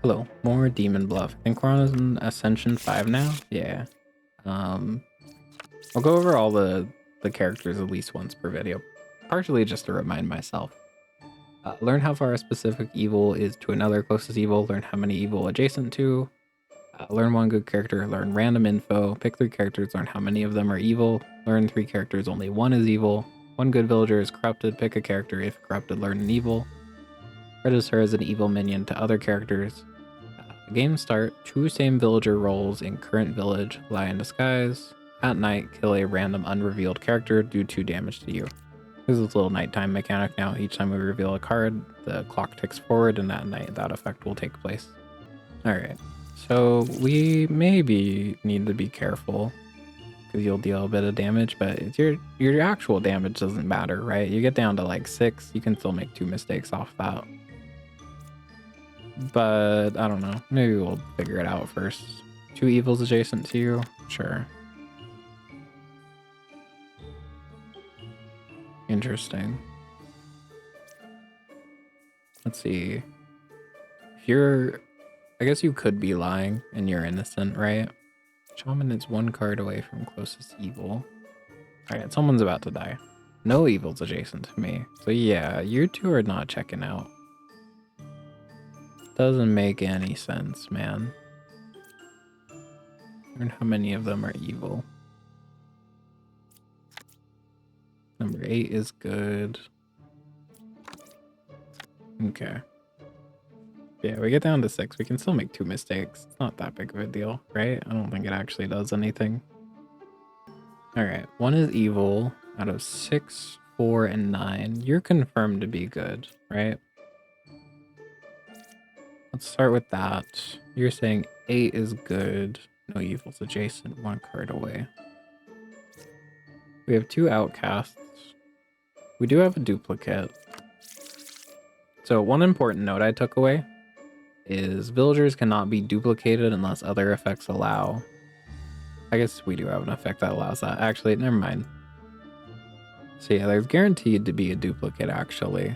Hello, more Demon Bluff. I think we're on Ascension 5 now. Yeah. I'll go over all the characters at least once per video, partially just to remind myself. Learn how far a specific evil is to another closest evil. Learn how many evil adjacent to. Learn one good character. Learn random info. Pick 3 characters. Learn how many of them are evil. Learn 3 characters. Only 1 is evil. 1 good villager is corrupted. Pick a character. If corrupted, learn an evil. Register as an evil minion to other characters. Game start, 2 same villager roles in current village, lie in disguise. At night, kill a random unrevealed character, do 2 damage to you. There's this little nighttime mechanic now. Each time we reveal a card, the clock ticks forward, and at night that effect will take place. Alright, so we maybe need to be careful, because you'll deal a bit of damage, but it's your actual damage doesn't matter, right? You get down to like 6, you can still make 2 mistakes off that. But I don't know. Maybe we'll figure it out first. 2 evils adjacent to you? Sure. Interesting. Let's see. If you're... I guess you could be lying and you're innocent, right? Shaman is 1 card away from closest evil. Alright, someone's about to die. No evils adjacent to me. So yeah, you 2 are not checking out. Doesn't make any sense, man. Learn how many of them are evil. Number 8 is good. Okay. Yeah, we get down to 6. We can still make 2 mistakes. It's not that big of a deal, right? I don't think it actually does anything. Alright, 1 is evil out of 6, 4, and 9. You're confirmed to be good, right? Let's start with that. You're saying 8 is good. No evils adjacent, 1 card away. We have 2 outcasts. We do have a duplicate. So one important note I took away is villagers cannot be duplicated unless other effects allow. I guess we do have an effect that allows that. Actually, never mind. So yeah, there's guaranteed to be a duplicate actually.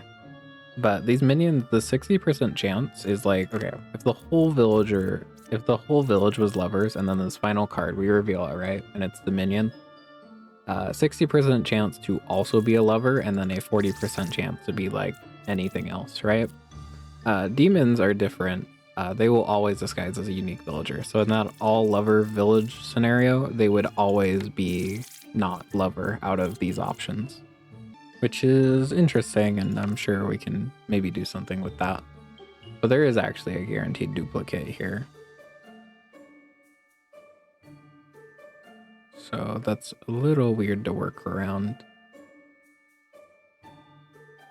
But these minions, the 60% chance is like, okay, if the whole village was lovers and then this final card, we reveal it, right? And it's the minion. 60% chance to also be a lover and then a 40% chance to be like anything else, right? Demons are different. They will always disguise as a unique villager. So in that all lover village scenario, they would always be not lover out of these options, which is interesting, and I'm sure we can maybe do something with that. But there is actually a guaranteed duplicate here. So that's a little weird to work around.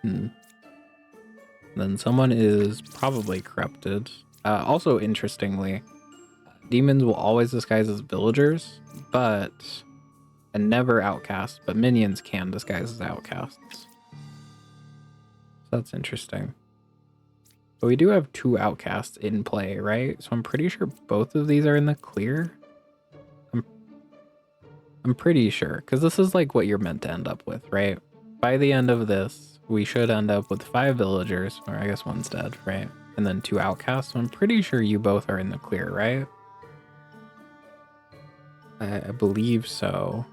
Then someone is probably corrupted. Also, interestingly, demons will always disguise as villagers, and never outcasts, but minions can disguise as outcasts. So that's interesting. But we do have 2 outcasts in play, right? So I'm pretty sure both of these are in the clear. I'm pretty sure, because this is like what you're meant to end up with, right? By the end of this, we should end up with 5 villagers, or I guess 1's dead, right? And then 2 outcasts. So I'm pretty sure you both are in the clear, right? I believe so.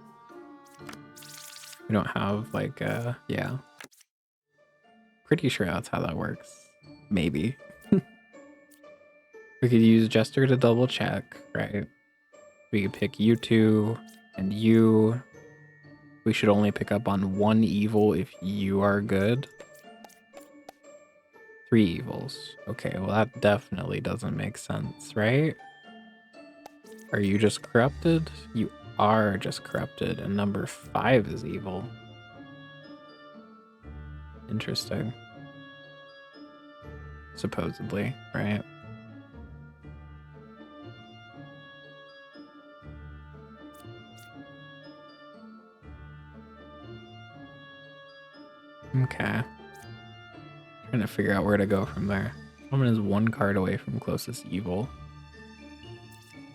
We don't have like yeah. Pretty sure that's how that works. Maybe. We could use Jester to double check, right? We could pick you 2 and you. We should only pick up on 1 evil if you are good. 3 evils. Okay, well that definitely doesn't make sense, right? Are you just corrupted? You are just corrupted, and number 5 is evil. Interesting. Supposedly, right? Okay. Trying to figure out where to go from there. Someone is 1 card away from closest evil.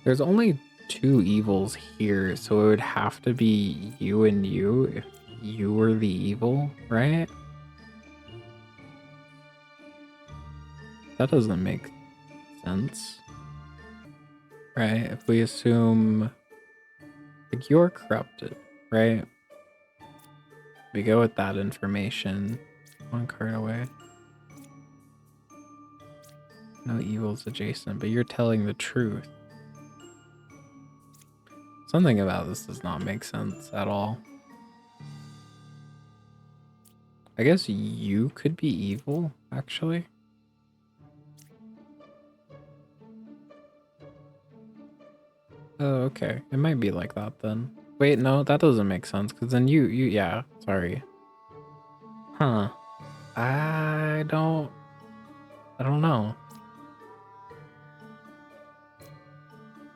There's only 2 evils here, so it would have to be you and you if you were the evil, right? That doesn't make sense. Right? If we assume like you're corrupted, right? We go with that information. One card away. No evils adjacent, but you're telling the truth. Something about this does not make sense at all. I guess you could be evil, actually. Oh, okay. It might be like that then. Wait, no, that doesn't make sense, because then yeah, sorry. Huh. I don't know.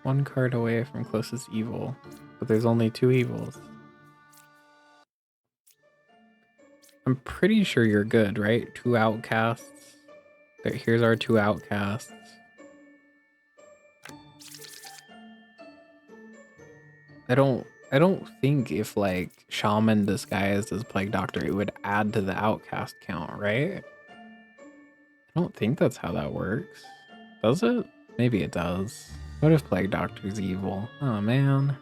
One card away from closest evil, but there's only 2 evils. I'm pretty sure you're good, right? 2 outcasts. Here's our 2 outcasts. I don't think if like shaman disguised as plague doctor it would add to the outcast count, right? I don't think that's how that works. Does it? Maybe it does. What if plague doctor's evil? Oh man.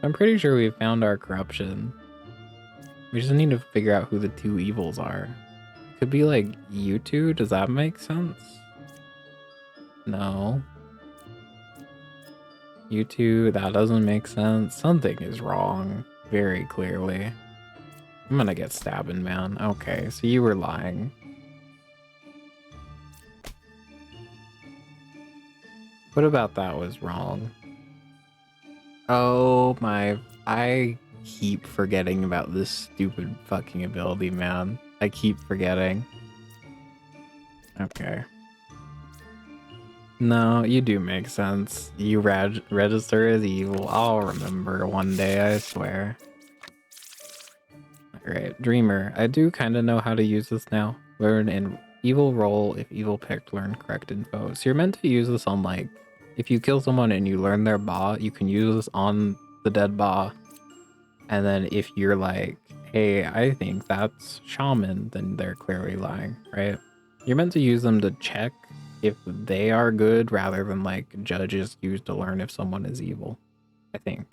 I'm pretty sure we found our corruption. We just need to figure out who the 2 evils are. It could be like you two. Does that make sense? No. You two, that doesn't make sense. Something is wrong, very clearly. I'm gonna get stabbing, man. Okay, so you were lying. What about that was wrong? Oh my, I keep forgetting about this stupid fucking ability, man. I keep forgetting. Okay. No, you do make sense. You register as evil. I'll remember one day, I swear. Alright, Dreamer. I do kind of know how to use this now. Learn in evil roll if evil picked, learn correct info. So you're meant to use this on like, if you kill someone and you learn their ba, you can use this on the dead ba. And then if you're like, hey, I think that's shaman, then they're clearly lying, right? You're meant to use them to check if they are good rather than like judges used to learn if someone is evil, I think.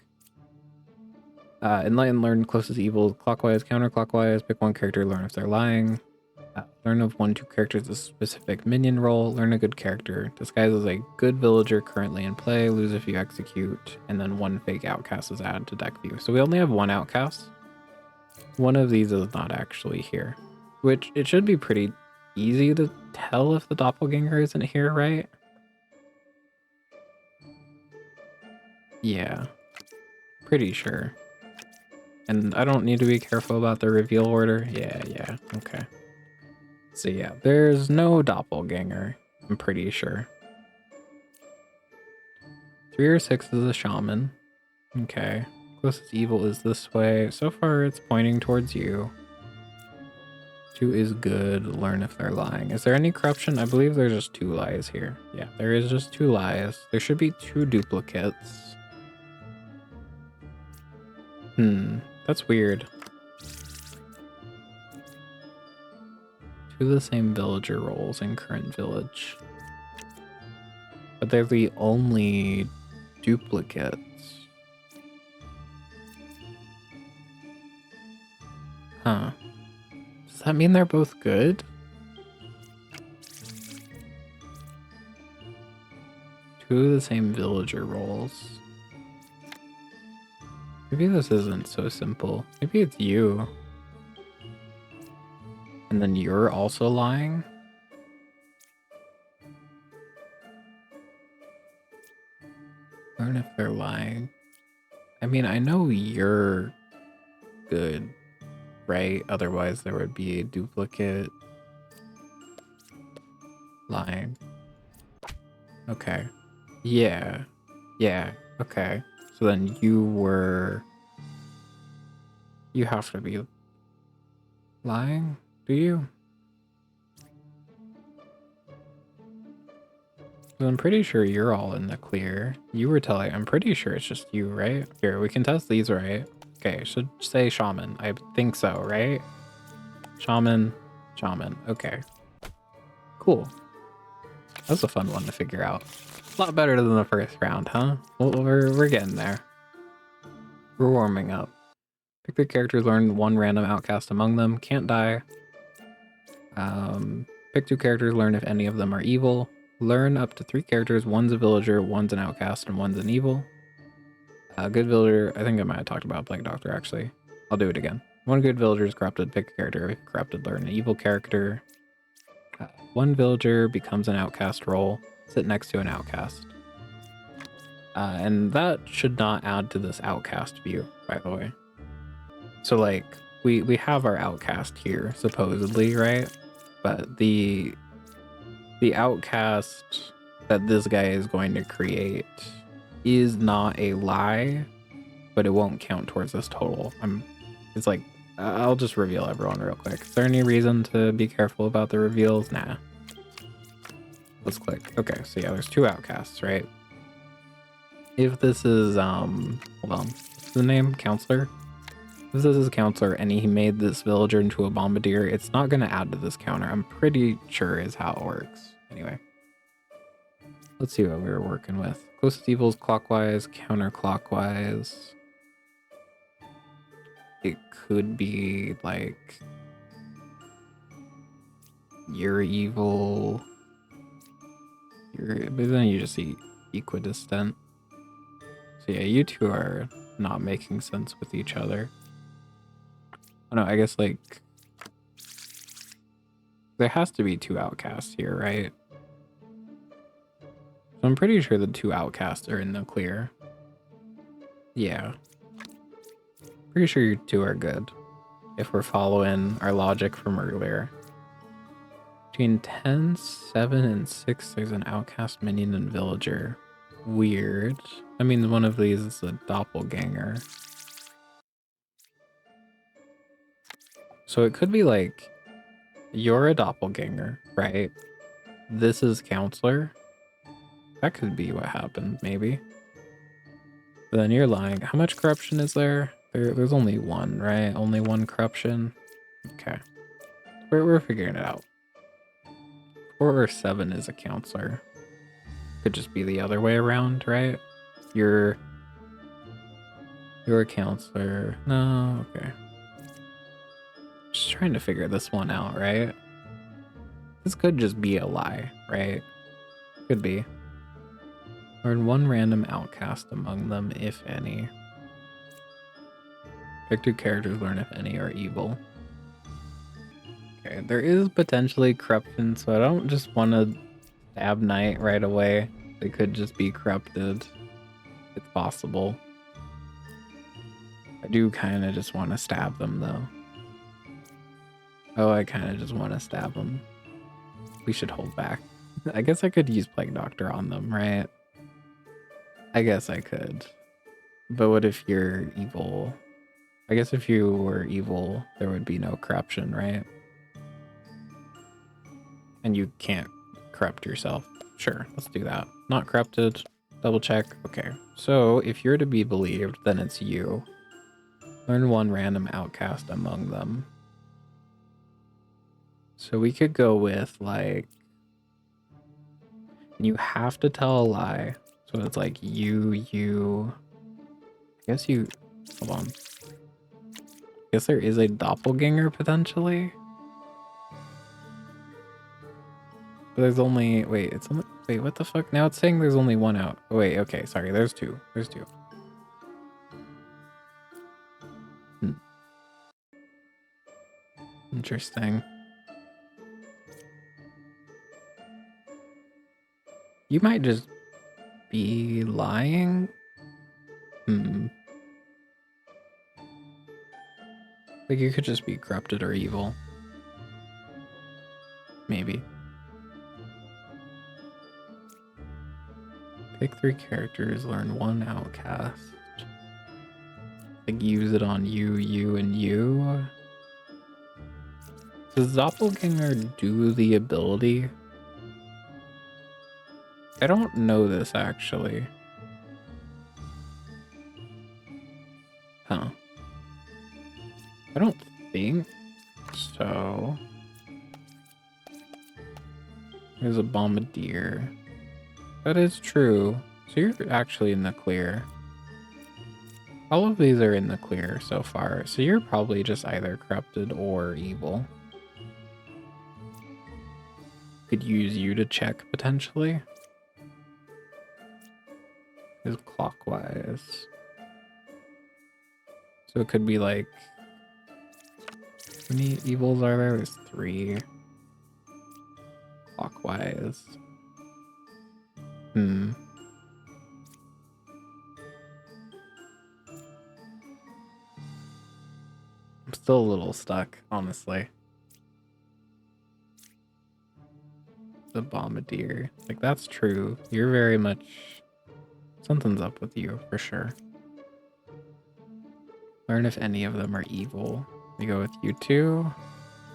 Enlighten, learn closest evil clockwise, counterclockwise, pick one character, learn if they're lying. Learn of 1-2 characters a specific minion role, learn a good character, disguise as a good villager currently in play, lose if you execute, and then 1 fake outcast is added to deck view. So we only have 1 outcast. One of these is not actually here, which it should be pretty easy to tell if the doppelganger isn't here, right? Yeah, pretty sure. And I don't need to be careful about the reveal order. Yeah, okay. So yeah, there's no doppelganger, I'm pretty sure. 3 or 6 is a shaman. Okay. Closest evil is this way. So far it's pointing towards you. 2 is good. Learn if they're lying. Is there any corruption? I believe there's just 2 lies here. Yeah, there is just 2 lies. There should be 2 duplicates. That's weird. 2 of the same villager roles in current village. But they're the only duplicates. Huh. Does that mean they're both good? 2 of the same villager roles. Maybe this isn't so simple. Maybe it's you. And then you're also lying? Learn if they're lying. I mean, I know you're good, right? Otherwise there would be a duplicate lying. Okay. Yeah. Yeah. Okay. So then you have to be lying, do you? I'm pretty sure you're all in the clear. You were telling, I'm pretty sure it's just you, right? Here, we can test these, right? Okay, should say shaman. I think so, right? Shaman, shaman. Okay. Cool. That's a fun one to figure out. A lot better than the first round, huh? Well, we're getting there. We're warming up. Pick 3 characters, learn 1 random outcast among them. Can't die. Pick 2 characters, learn if any of them are evil. Learn up to 3 characters. 1's a villager, 1's an outcast, and 1's an evil. Good villager. I think I might have talked about Plague Doctor, actually. I'll do it again. 1 good villager is corrupted. Pick a character. If corrupted, learn an evil character. 1 villager becomes an outcast role. Sit next to an outcast. And that should not add to this outcast view, by the way. So, like, we have our outcast here, supposedly, right? But the outcast that this guy is going to create is not a lie, but it won't count towards this total. It's like, I'll just reveal everyone real quick. Is there any reason to be careful about the reveals? Nah. Let's click. Okay, so yeah, there's 2 outcasts, right? If this is, hold on, what's the name? Counselor? If this is a counselor and he made this villager into a bombardier, it's not going to add to this counter. I'm pretty sure is how it works. Anyway, let's see what we were working with. Closest evils clockwise, counterclockwise. It could be like you're evil, but then you just see equidistant. So yeah, you two are not making sense with each other. Oh no, I guess like there has to be 2 outcasts here, right? So I'm pretty sure the 2 outcasts are in the clear. Yeah. Pretty sure you 2 are good. If we're following our logic from earlier. Between 10, 7, and 6, there's an outcast minion and villager. Weird. I mean, one of these is a doppelganger. So it could be like, you're a doppelganger, right? This is counselor. That could be what happened, maybe. But then you're lying. How much corruption is there? There's only 1, right? Only 1 corruption. Okay. We're figuring it out. 4 or 7 is a counselor. Could just be the other way around, right? You're a counselor. No, okay. Just trying to figure this one out, right? This could just be a lie, right? Could be. Learn 1 random outcast among them, if any. Pick 2 characters, learn if any are evil. Okay, there is potentially corruption, so I don't just want to stab Knight right away. They could just be corrupted. It's possible. I do kind of just want to stab them, though. Oh, I kind of just want to stab them. We should hold back. I guess I could use Plague Doctor on them, right? I guess I could. But what if you're evil? I guess if you were evil, there would be no corruption, right? And you can't corrupt yourself. Sure, let's do that. Not corrupted. Double check. Okay. So if you're to be believed, then it's you. Learn 1 random outcast among them. So we could go with like, you have to tell a lie. So it's like you, I guess you, hold on. I guess there is a doppelganger potentially. But there's only, wait, it's only, wait, what the fuck? Now it's saying there's only 1 out. Oh, wait, okay, sorry, there's 2. There's 2. Interesting. You might just be lying. Like you could just be corrupted or evil. Maybe. Pick 3 characters, learn 1 outcast. Like use it on you, and you. Does Doppelganger do the ability? I don't know this actually. Huh. I don't think so. There's a bombardier. That is true. So you're actually in the clear. All of these are in the clear so far. So you're probably just either corrupted or evil. Could use you to check potentially. Is clockwise. So it could be like, how many evils are there? There's 3. Clockwise. I'm still a little stuck, honestly. The bombardier. Like, that's true. You're very much... Something's up with you, for sure. Learn if any of them are evil. We go with you two.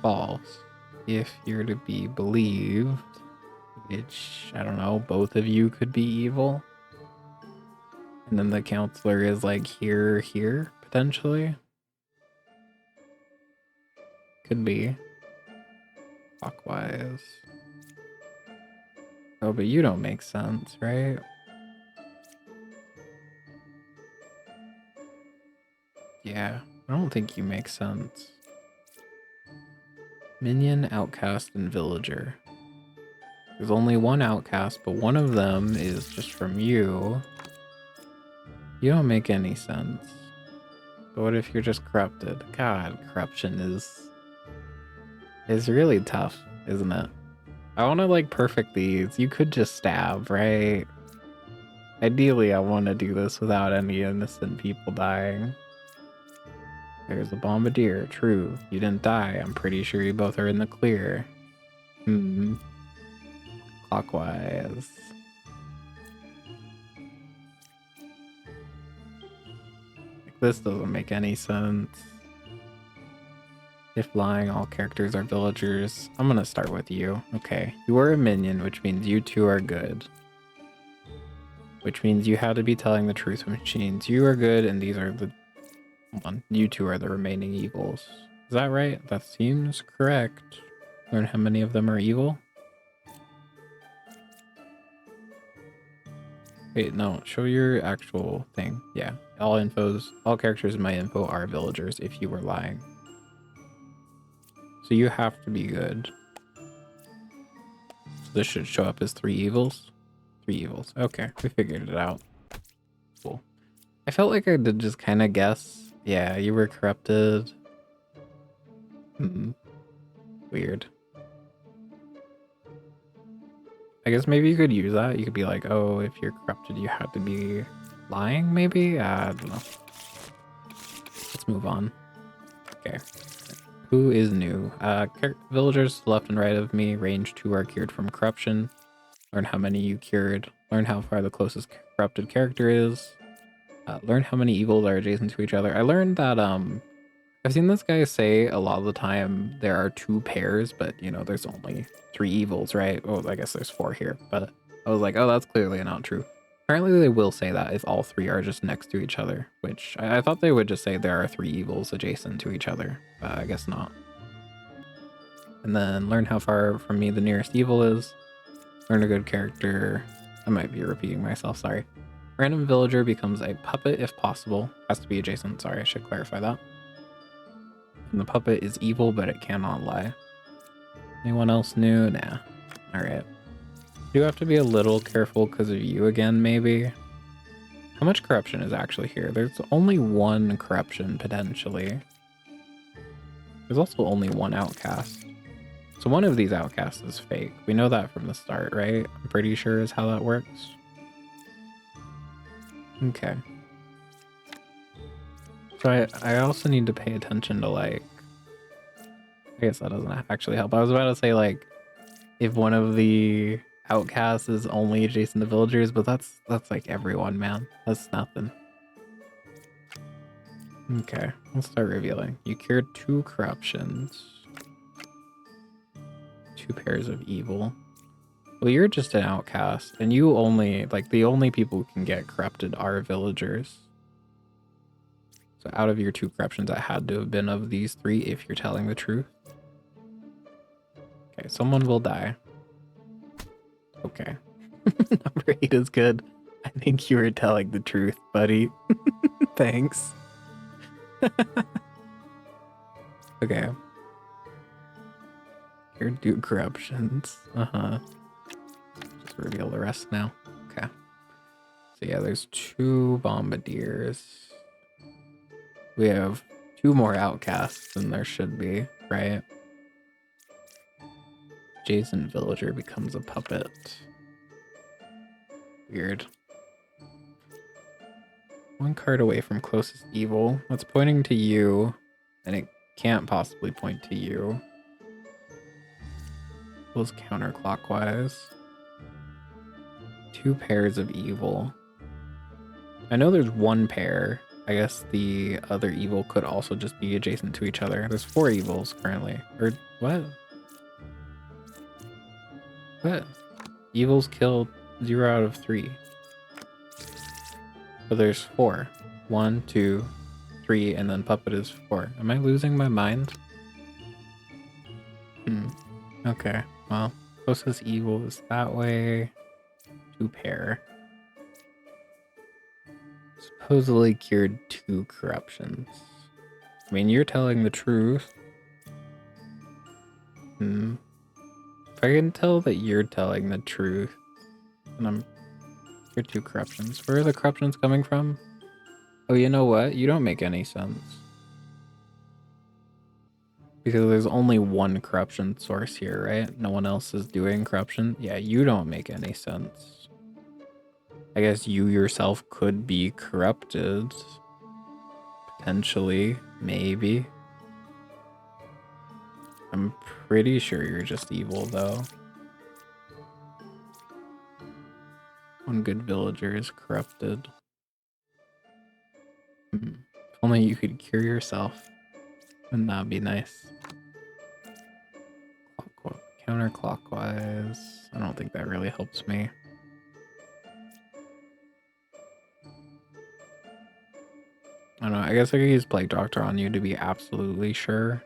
False. If you're to be believed, which, I don't know, both of you could be evil. And then the counselor is like here, potentially. Could be. Clockwise. Oh, but you don't make sense, right? Yeah, I don't think you make sense. Minion, outcast, and villager. There's only one outcast, but one of them is just from you. You don't make any sense. But what if you're just corrupted? God, corruption is really tough, isn't it? I want to like perfect these. You could just stab, right? Ideally, I want to do this without any innocent people dying. There's a bombardier. True, you didn't die. I'm pretty sure you both are in the clear. Clockwise. Like, this doesn't make any sense. If lying, all characters are villagers. I'm gonna start with you. Okay, you are a minion, which means you two are good. Which means you had to be telling the truth, which means you are good, and these are the... Hold on, you two are the remaining evils. Is that right? That seems correct. Learn how many of them are evil? Wait, no, show your actual thing. Yeah, all characters in my info are villagers if you were lying. So you have to be good. So this should show up as 3 evils. 3 evils. Okay, we figured it out. Cool. I felt like I did just kind of guess. Yeah, you were corrupted. Weird. I guess maybe you could use that. You could be like, oh, if you're corrupted, you have to be lying, maybe? I don't know. Let's move on. Okay. Who is new? Villagers left and right of me, range 2 are cured from corruption. Learn how many you cured. Learn how far the closest corrupted character is. Learn how many evils are adjacent to each other. I learned that I've seen this guy say a lot of the time there are 2 pairs, but you know, there's only 3 evils, right? Well, I guess there's 4 here, but I was like, oh, that's clearly not true. Apparently they will say that if all 3 are just next to each other, which I thought they would just say there are 3 evils adjacent to each other, but I guess not. And then learn how far from me the nearest evil is. Learn a good character. I might be repeating myself, sorry. Random villager becomes a puppet if possible. Has to be adjacent, sorry, I should clarify that. And the puppet is evil, but it cannot lie. Anyone else new? Nah. Alright. You have to be a little careful because of you again, maybe. How much corruption is actually here? There's only 1 corruption, potentially. There's also only 1 outcast. So one of these outcasts is fake. We know that from the start, right? I'm pretty sure is how that works. Okay. So I also need to pay attention to, like... I guess that doesn't actually help. I was about to say, like, if one of the outcasts is only adjacent to villagers, but that's like everyone, man. That's nothing. Okay, let's start revealing. You cured 2 corruptions. 2 pairs of evil. Well, you're just an outcast, and you only, like, the only people who can get corrupted are villagers. So out of your 2 corruptions, that had to have been of these 3 if you're telling the truth. Okay, someone will die. Okay. Number 8 is good. I think you were telling the truth, buddy. Thanks. Okay. Here do corruptions. Just reveal the rest now. Okay. So yeah, there's 2 bombardiers. We have 2 more outcasts than there should be, right? Jason Villager becomes a puppet. Weird. 1 card away from closest evil. That's pointing to you, and it can't possibly point to you. Goes counterclockwise. 2 pairs of evil. I know there's 1 pair. I guess the other evil could also just be adjacent to each other. There's 4 evils currently. Or what? What? Evils kill 0 out of 3. But there's 4. 1, 2, 3, and then puppet is 4. Am I losing my mind? Okay, well, closest evil is that way. 2 pair. Supposedly cured 2 corruptions. I mean, you're telling the truth. If I can tell that you're telling the truth, then you're 2 corruptions. Where are the corruptions coming from? Oh, you know what? You don't make any sense. Because there's only 1 corruption source here, right? No one else is doing corruption. Yeah, you don't make any sense. I guess you yourself could be corrupted. Potentially, maybe. I'm pretty sure you're just evil, though. 1 good villager is corrupted. If only you could cure yourself. Wouldn't that be nice? Counterclockwise. I don't think that really helps me. I don't know. I guess I could use Plague Doctor on you to be absolutely sure.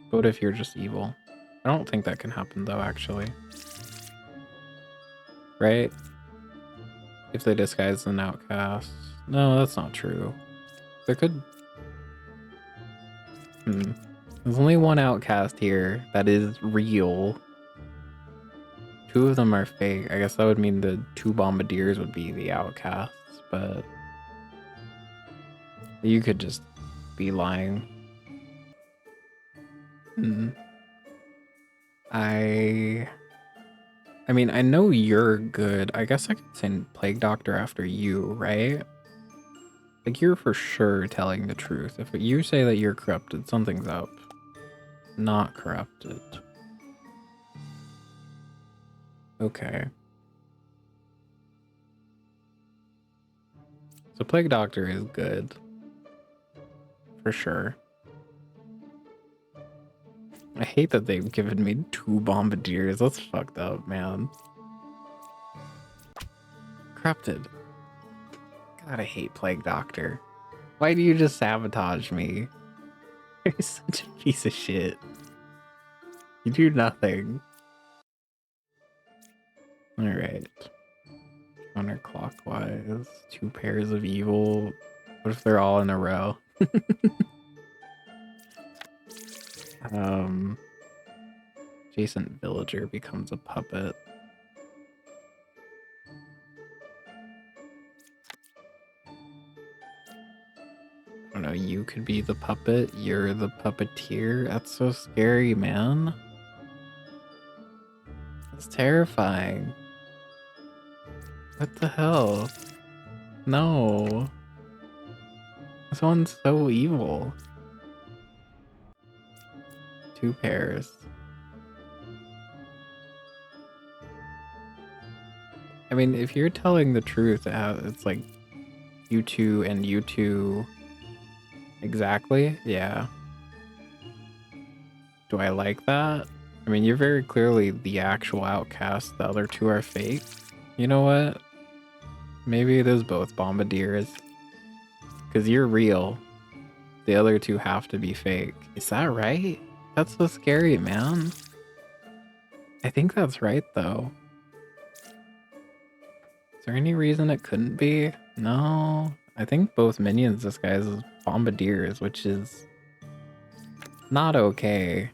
But what if you're just evil? I don't think that can happen, though, actually. Right? If they disguise an outcast. No, that's not true. There could... There's only 1 outcast here that is real. 2 of them are fake. I guess that would mean the 2 bombardiers would be the outcasts, but... You could just be lying. I mean, I know you're good. I guess I could send Plague Doctor after you, right? Like, you're for sure telling the truth. If you say that you're corrupted, something's up. Not corrupted. Okay. So Plague Doctor is good. For sure. I hate that they've given me 2 bombardiers. That's fucked up, man. Corrupted. God, I hate Plague Doctor. Why do you just sabotage me? You're such a piece of shit. You do nothing. Alright. Counterclockwise. 2 pairs of evil. What if they're all in a row? Adjacent villager becomes a puppet. I don't know, you could be the puppet, you're the puppeteer. That's so scary, man. That's terrifying. What the hell? No. This one's so evil. 2 pairs. I mean, if you're telling the truth, it's like you 2 and you 2 exactly, yeah. Do I like that? I mean, you're very clearly the actual outcast. The other 2 are fake. You know what? Maybe it is both bombardiers. Because you're real. The other 2 have to be fake. Is that right? That's so scary, man. I think that's right, though. there any reason it couldn't be? No. I think both minions disguise as bombardiers, which is not okay.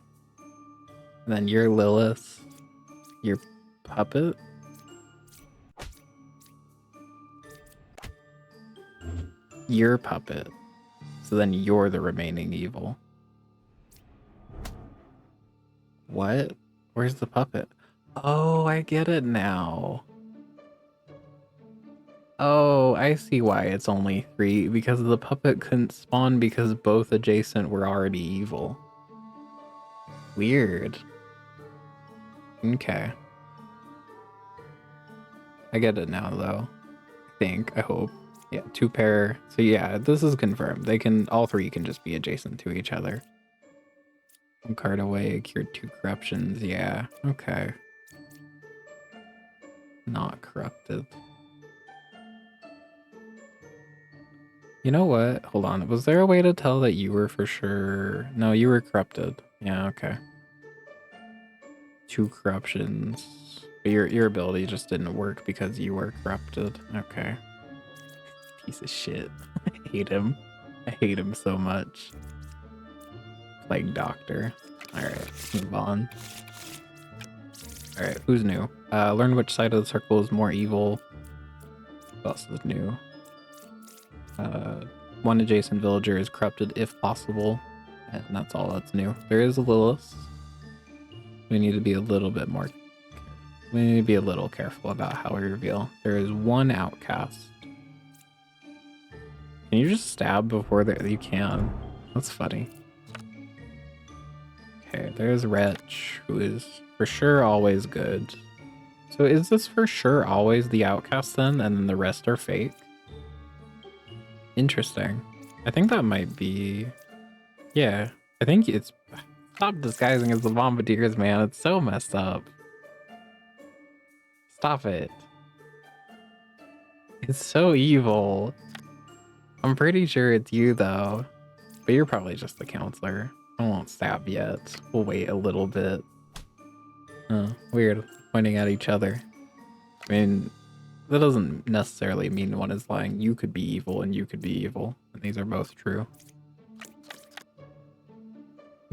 And then you're Lilith. You're puppet. You're puppet. So then you're the remaining evil. What? Where's the puppet? Oh, I get it now. Oh, I see why it's only 3, because the puppet couldn't spawn because both adjacent were already evil. Weird. Okay. I get it now, though. I hope. Yeah, 2 pair. So yeah, this is confirmed. All 3 can just be adjacent to each other. 1 card away, cured 2 corruptions. Yeah, okay. Not corrupted. You know what? Hold on. Was there a way to tell that you were for sure? No, you were corrupted. Yeah, okay. 2 corruptions. But your ability just didn't work because you were corrupted. Okay. Piece of shit. I hate him. I hate him so much. Plague Doctor. Alright, move on. Alright, who's new? Learn which side of the circle is more evil. What else is new? 1 adjacent villager is corrupted if possible. And that's all that's new. There is a Lilith. We need to be a little bit more... We need to be a little careful about how we reveal. There is 1 outcast. Can you just stab before there? You can. That's funny. Okay, there's Wretch, who is for sure always good. So is this for sure always the outcast then, and then the rest are fake? Interesting. I think that might be... Yeah, I think it's... Stop disguising as the Bombardiers, man. It's so messed up. Stop it. It's so evil. I'm pretty sure it's you, though. But you're probably just the counselor. I won't stab yet. We'll wait a little bit. Weird. Pointing at each other. I mean, that doesn't necessarily mean one is lying. You could be evil and you could be evil. And these are both true.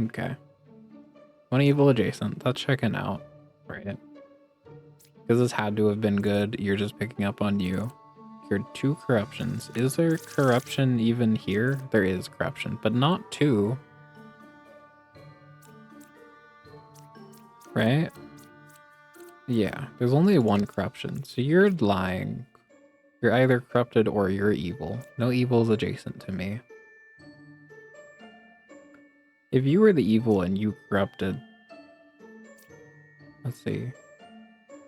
Okay. 1 evil adjacent. That's checking out. Right. Because this had to have been good. You're just picking up on you. Cured 2 corruptions. Is there corruption even here? There is corruption, but not 2. Right? Yeah, there's only 1 corruption. So you're lying. You're either corrupted or you're evil. No evil is adjacent to me. If you were the evil and you corrupted... Let's see.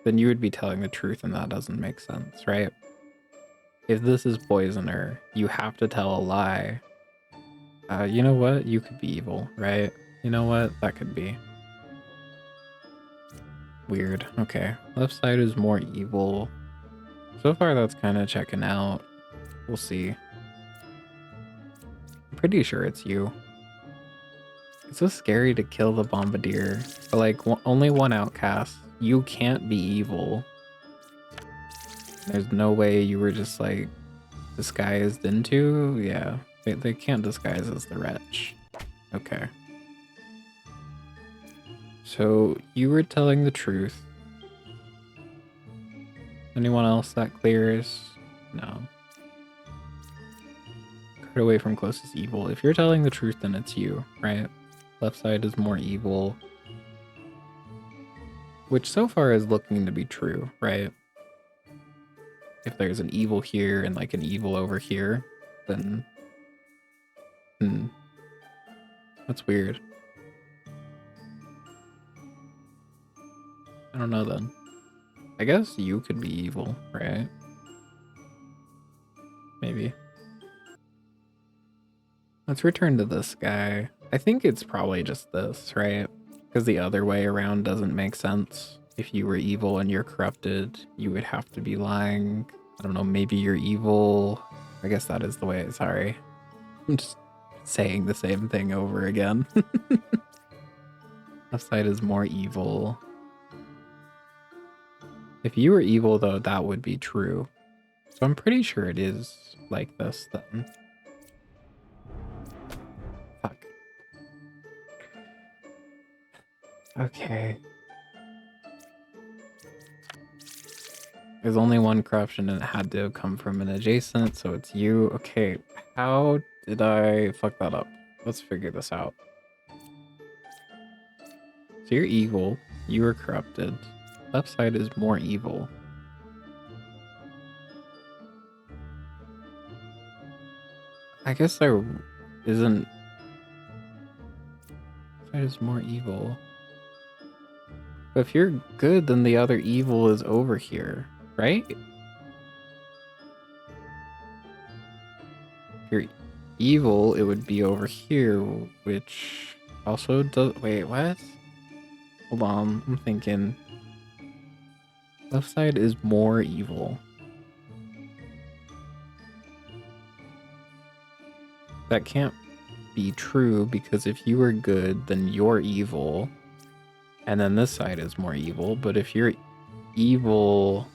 Then you would be telling the truth and that doesn't make sense, right? If this is poisoner, you have to tell a lie. You know what? You could be evil, right? You know what? That could be. Weird. Okay. Left side is more evil. So far, that's kind of checking out. We'll see. I'm pretty sure it's you. It's so scary to kill the Bombardier. But like, only 1 outcast. You can't be evil. There's no way you were just like disguised into. Yeah, they can't disguise as the Wretch. Okay. So you were telling the truth. Anyone else that clears? No. Cut away from closest evil. If you're telling the truth, then it's you, right? Left side is more evil. Which so far is looking to be true, right? If there's an evil here and like an evil over here, then... That's weird. I don't know then. I guess you could be evil, right? Maybe. Let's return to this guy. I think it's probably just this, right? Because the other way around doesn't make sense. If you were evil and you're corrupted, you would have to be lying. I don't know, maybe you're evil. I guess that is the way. Sorry. I'm just saying the same thing over again. Left side is more evil. If you were evil, though, that would be true. So I'm pretty sure it is like this then. Fuck. Okay. There's only one corruption and it had to come from an adjacent, so it's you. Okay, how did I fuck that up? Let's figure this out. So you're evil. You were corrupted. Left side is more evil. I guess there isn't... Side is more evil. But if you're good, then the other evil is over here, right? If you're evil, it would be over here, which also does... Wait, what? Hold on, I'm thinking. Left side is more evil. That can't be true because if you were good, then you're evil. And then this side is more evil. But if you're evil...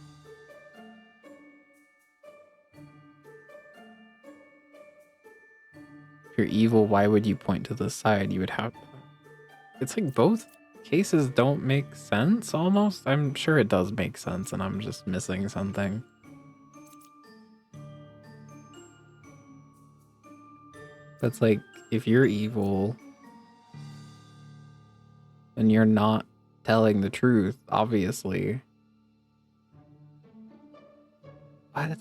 If you're evil, why would you point to this side? You would have... It's like both cases don't make sense, almost. I'm sure it does make sense, and I'm just missing something. That's like, if you're evil, then you're not telling the truth, obviously. What?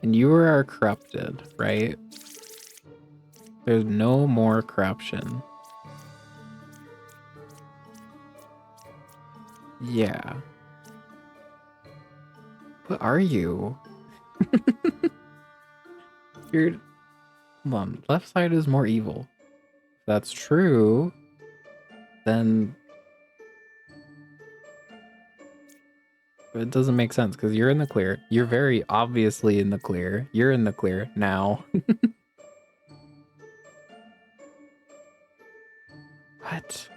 And you are corrupted, right? There's no more corruption. Yeah. What are you? You're... Hold on. Left side is more evil. If that's true, then... It doesn't make sense because you're in the clear. You're very obviously in the clear. You're in the clear now. What?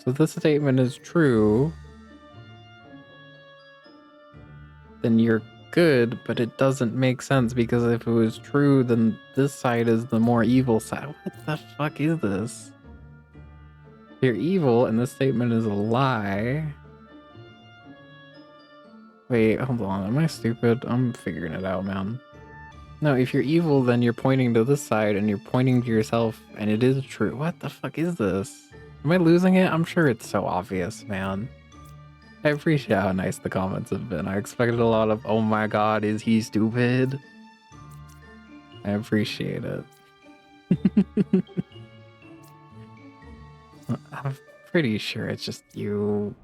So this statement is true. Then you're good, but it doesn't make sense because if it was true, then this side is the more evil side. What the fuck is this? You're evil and this statement is a lie. Wait, hold on. Am I stupid? I'm figuring it out, man. No, if you're evil, then you're pointing to this side and you're pointing to yourself and it is true. What the fuck is this? Am I losing it? I'm sure it's so obvious, man. I appreciate how nice the comments have been. I expected a lot of, oh my god, is he stupid? I appreciate it. I'm pretty sure it's just you.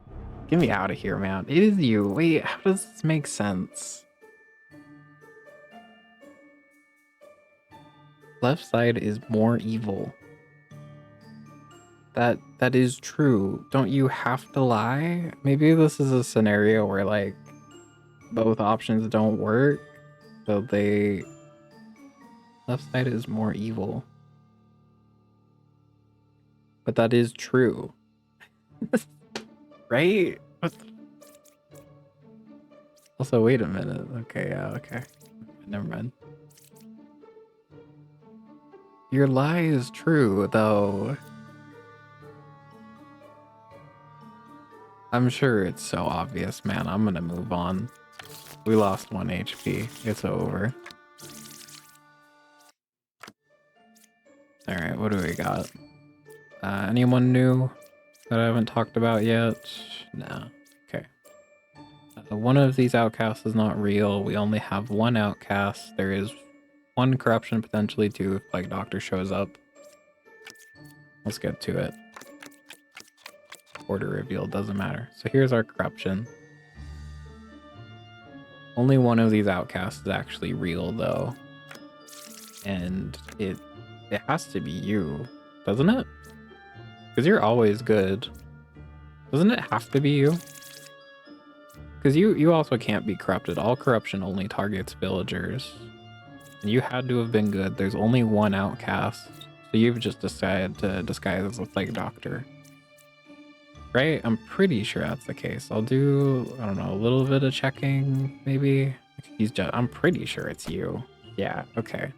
Get me out of here, man. It is you. Wait, how does this make sense? Left side is more evil. That is true. Don't you have to lie? Maybe this is a scenario where like both options don't work. So they... Left side is more evil. But that is true. Right? Also, wait a minute. Okay, yeah, okay. Never mind. Your lie is true, though. I'm sure it's so obvious, man. I'm gonna move on. We lost 1 HP. It's over. Alright, what do we got? Anyone new that I haven't talked about yet? No. Okay. One of these outcasts is not real. We only have one outcast. There is one corruption, potentially two, if Plague Doctor shows up. Let's get to it. Order reveal, doesn't matter. So here's our corruption. Only one of these outcasts is actually real, though. And it has to be you, doesn't it? Because you're always good. Doesn't it have to be you? Because you also can't be corrupted. All corruption only targets villagers. And you had to have been good. There's only one outcast. So you've just decided to disguise as a Plague Doctor. right? I'm pretty sure that's the case. I'll do, I don't know, a little bit of checking, maybe. I'm pretty sure it's you. Yeah, okay.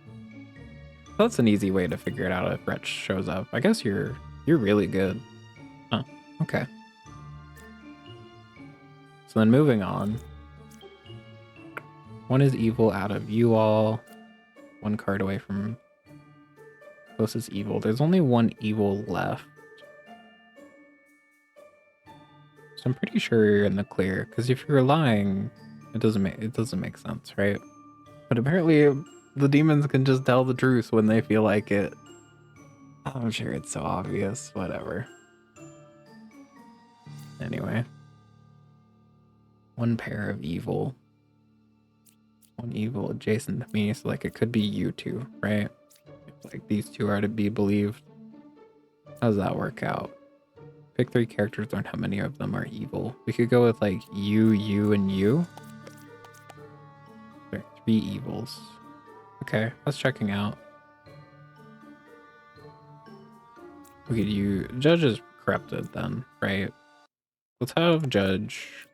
That's an easy way to figure it out if Wretch shows up. I guess you're really good. Huh, okay. So then moving on. One is evil out of you all. One card away from closest evil. There's only one evil left. So I'm pretty sure you're in the clear, because if you're lying, it doesn't make sense, right? But apparently the demons can just tell the truth when they feel like it. I'm sure it's so obvious, whatever. Anyway. One pair of evil. One evil adjacent to me, so like it could be you two, right? If, like these two are to be believed. How does that work out? Pick 3 characters, learn how many of them are evil. We could go with like you, and you. There are 3 evils. Okay, that's checking out. We could use Judge is corrupted then, right? Let's have Judge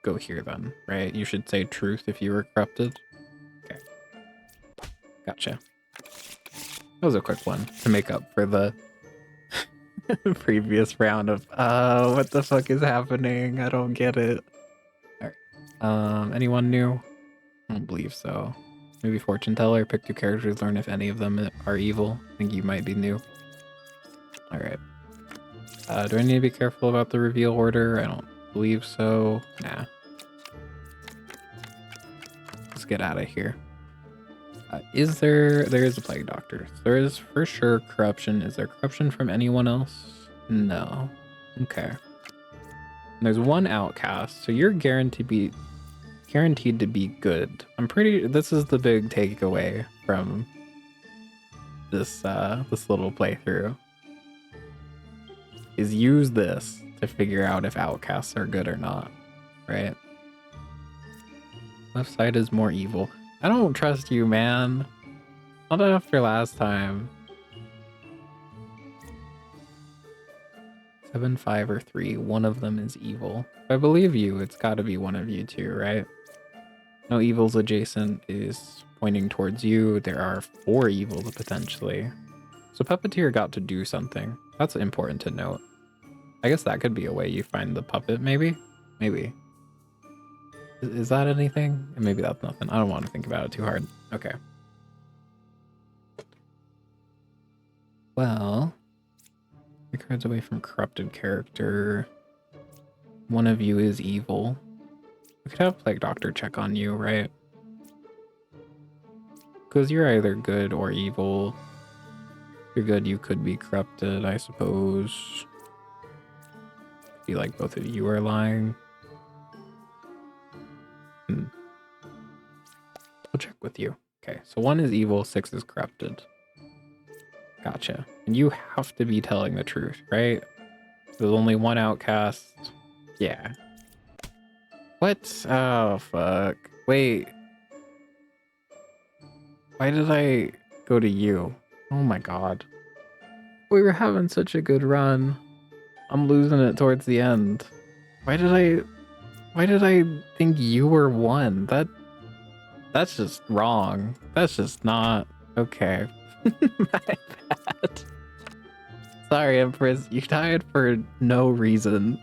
go here then, right? You should say truth if you were corrupted. Okay. Gotcha. That was a quick one to make up for the previous round of what the fuck is happening? I don't get it. Alright. Anyone new? I don't believe so. Maybe fortune teller, pick 2 characters, learn if any of them are evil. I think you might be new. Alright. Do I need to be careful about the reveal order? I don't believe so. Nah. Let's get out of here. There is a plague doctor. So there is for sure corruption. Is there corruption from anyone else? No. Okay. And there's one outcast, so you're guaranteed to be good. This is the big takeaway from this little playthrough. Is use this to figure out if outcasts are good or not, right? Left side is more evil. I don't trust you, man. Not after last time. 7, 5, or 3. One of them is evil. If I believe you, it's got to be one of you two, right? No evils adjacent is pointing towards you. There are 4 evils potentially. So Puppeteer got to do something. That's important to note. I guess that could be a way you find the puppet, maybe? Maybe. Is that anything? Maybe that's nothing. I don't want to think about it too hard. Okay. Well, 3 cards away from corrupted character. One of you is evil. We could have Plague Doctor check on you, right? Because you're either good or evil. If you're good, you could be corrupted, I suppose. Could be like both of you are lying. We'll check with you. Okay, so 1 is evil, 6 is corrupted. Gotcha. And you have to be telling the truth, right? There's only 1 outcast. Yeah. What? Oh, fuck. Wait. Why did I go to you? Oh my god. We were having such a good run. I'm losing it towards the end. Why did I think you were 1? That's just wrong. That's just not okay. My bad. Sorry, Empress. You died for no reason.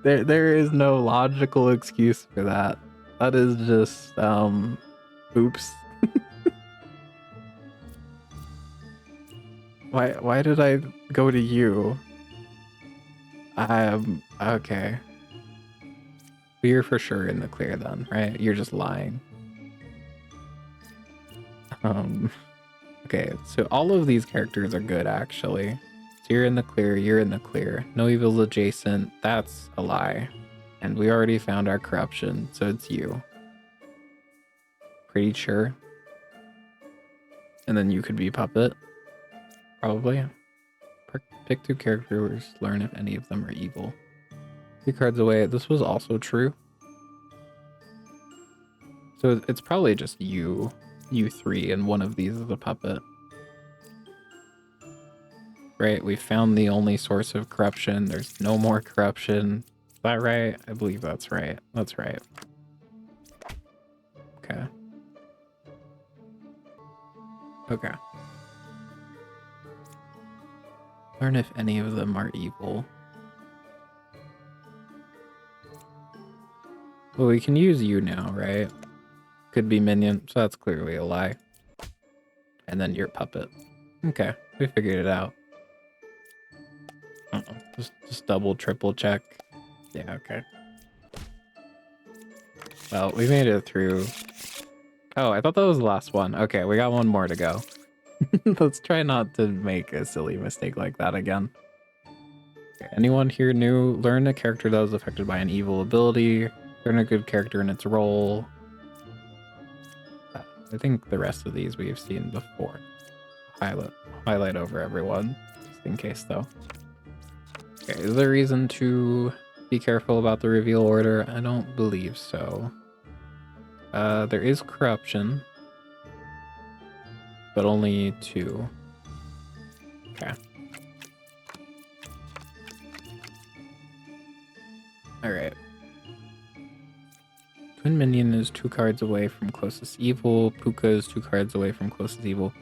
There is no logical excuse for that. That is just oops. Why did I go to you? Okay. You're for sure in the clear then, right? You're just lying. Okay, so all of these characters are good actually. So you're in the clear. No evils adjacent, that's a lie. And we already found our corruption, so it's you. Pretty sure. And then you could be puppet. Probably. Pick 2 characters, learn if any of them are evil. 2 cards away. This was also true. So it's probably just you 3, and one of these is a puppet. right? We found the only source of corruption. There's no more corruption. Is that right? I believe that's right. That's right. Okay. Okay. Learn if any of them are evil. Well, we can use you now, right? Could be minion, so that's clearly a lie. And then your puppet. Okay, we figured it out. Just double, triple check. Yeah, okay. Well, we made it through. Oh, I thought that was the last one. Okay, we got one more to go. Let's try not to make a silly mistake like that again. Okay, anyone here new? Learn a character that was affected by an evil ability. Learn a good character in its role. I think the rest of these we've seen before. Highlight over everyone, just in case though. Okay, is there a reason to be careful about the reveal order? I don't believe so. There is corruption, but only 2. Okay. Alright. Twin minion is 2 cards away from closest evil. Puka is 2 cards away from closest evil.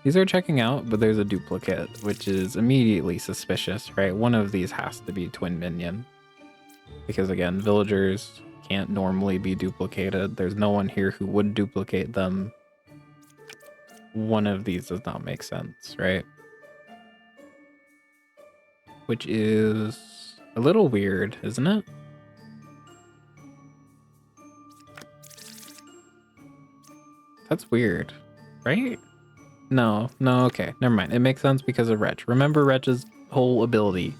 These are checking out, but there's a duplicate, which is immediately suspicious, right? One of these has to be twin minion. Because again, villagers can't normally be duplicated. There's no one here who would duplicate them. One of these does not make sense, right? Which is a little weird, isn't it? That's weird, right? No, okay, never mind. It makes sense because of Wretch. Remember Wretch's whole ability.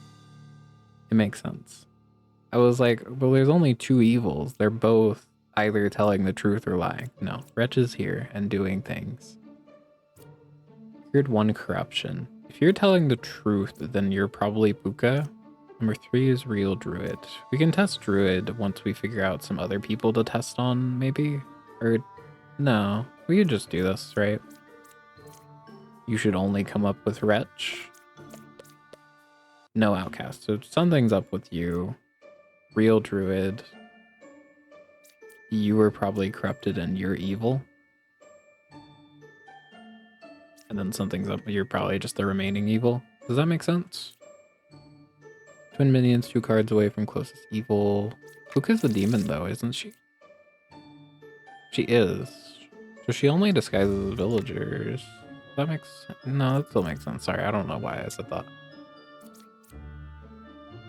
It makes sense. I was like, well, there's only 2 evils. They're both either telling the truth or lying. No, Wretch is here and doing things. Cured 1 corruption. If you're telling the truth, then you're probably Puka. Number 3 is real druid. We can test druid once we figure out some other people to test on, maybe? Or no, we could just do this, right? You should only come up with Wretch. No outcast. So something's up with you. Real druid. You were probably corrupted and you're evil. And then something's up. You're probably just the remaining evil. Does that make sense? Twin minions 2 cards away from closest evil. Puka's a demon though, isn't she? She is. So she only disguises villagers. That makes... No, that still makes sense. Sorry, I don't know why I said that.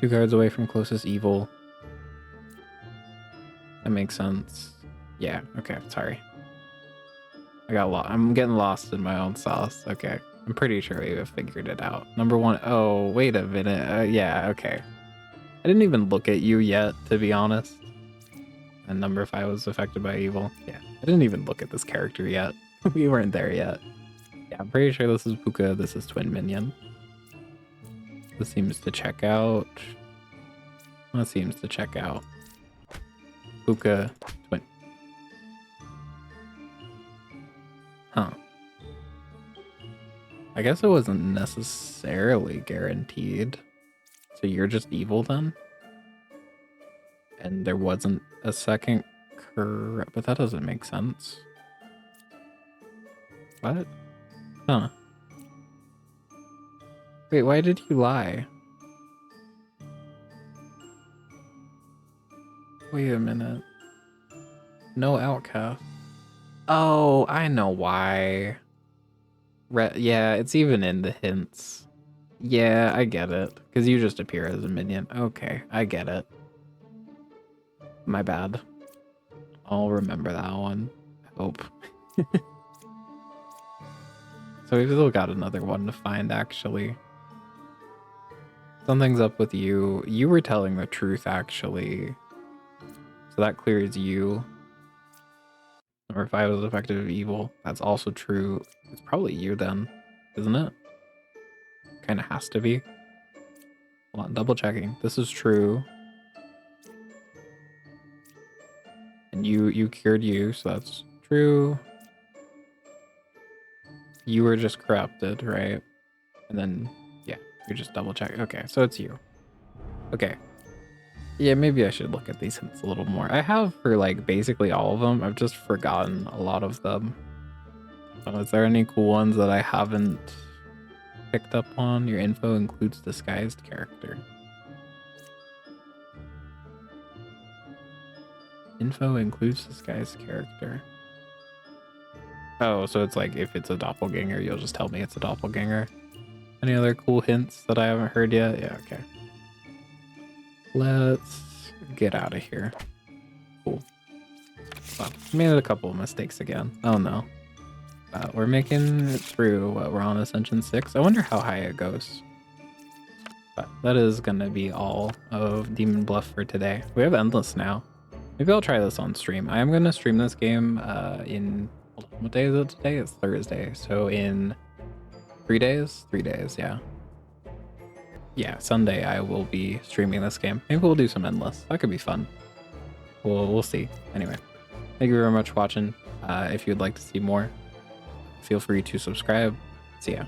2 cards away from closest evil. That makes sense. Yeah, okay, sorry. I got lost. I'm getting lost in my own sauce. Okay, I'm pretty sure we have figured it out. Number 1. Oh, wait a minute. Yeah, okay. I didn't even look at you yet, to be honest. And number 5 was affected by evil. Yeah, I didn't even look at this character yet. We weren't there yet. Yeah, I'm pretty sure this is Puka. This is twin minion. This seems to check out. That seems to check out. Puka, twin. Huh. I guess it wasn't necessarily guaranteed. So you're just evil then? And there wasn't a second but that doesn't make sense. What? Huh. Wait, why did you lie? Wait a minute. No outcast. Oh, I know why. Yeah, it's even in the hints. Yeah, I get it. Because you just appear as a minion. Okay, I get it. My bad. I'll remember that one. I hope. So we've still got another one to find, actually. Something's up with you. You were telling the truth, actually. So that clears you. Number 5 is effective of evil. That's also true. It's probably you then, isn't it? Kind of has to be. Hold on, double checking. This is true. And you cured you, so that's true. You were just corrupted, right? And then, yeah, You're just double checking. Okay, so it's you. Okay. Yeah, maybe I should look at these hints a little more. I have for like basically all of them. I've just forgotten a lot of them. Is there any cool ones that I haven't picked up on? Your info includes disguised character. Info includes disguised character. Oh, so it's like if it's a doppelganger, you'll just tell me it's a doppelganger. Any other cool hints that I haven't heard yet? Yeah, okay. Let's get out of here. Cool. Well, made a couple of mistakes again. Oh no. We're making it through. We're on Ascension 6. I wonder how high it goes. But that is gonna be all of Demon Bluff for today. We have Endless now. Maybe I'll try this on stream. I am gonna stream this game in... What day is it today? It's Thursday. So in 3 days? 3 days, yeah. Yeah, Sunday I will be streaming this game. Maybe we'll do some Endless. That could be fun. We'll see. Anyway, thank you very much for watching. If you'd like to see more, feel free to subscribe. See ya.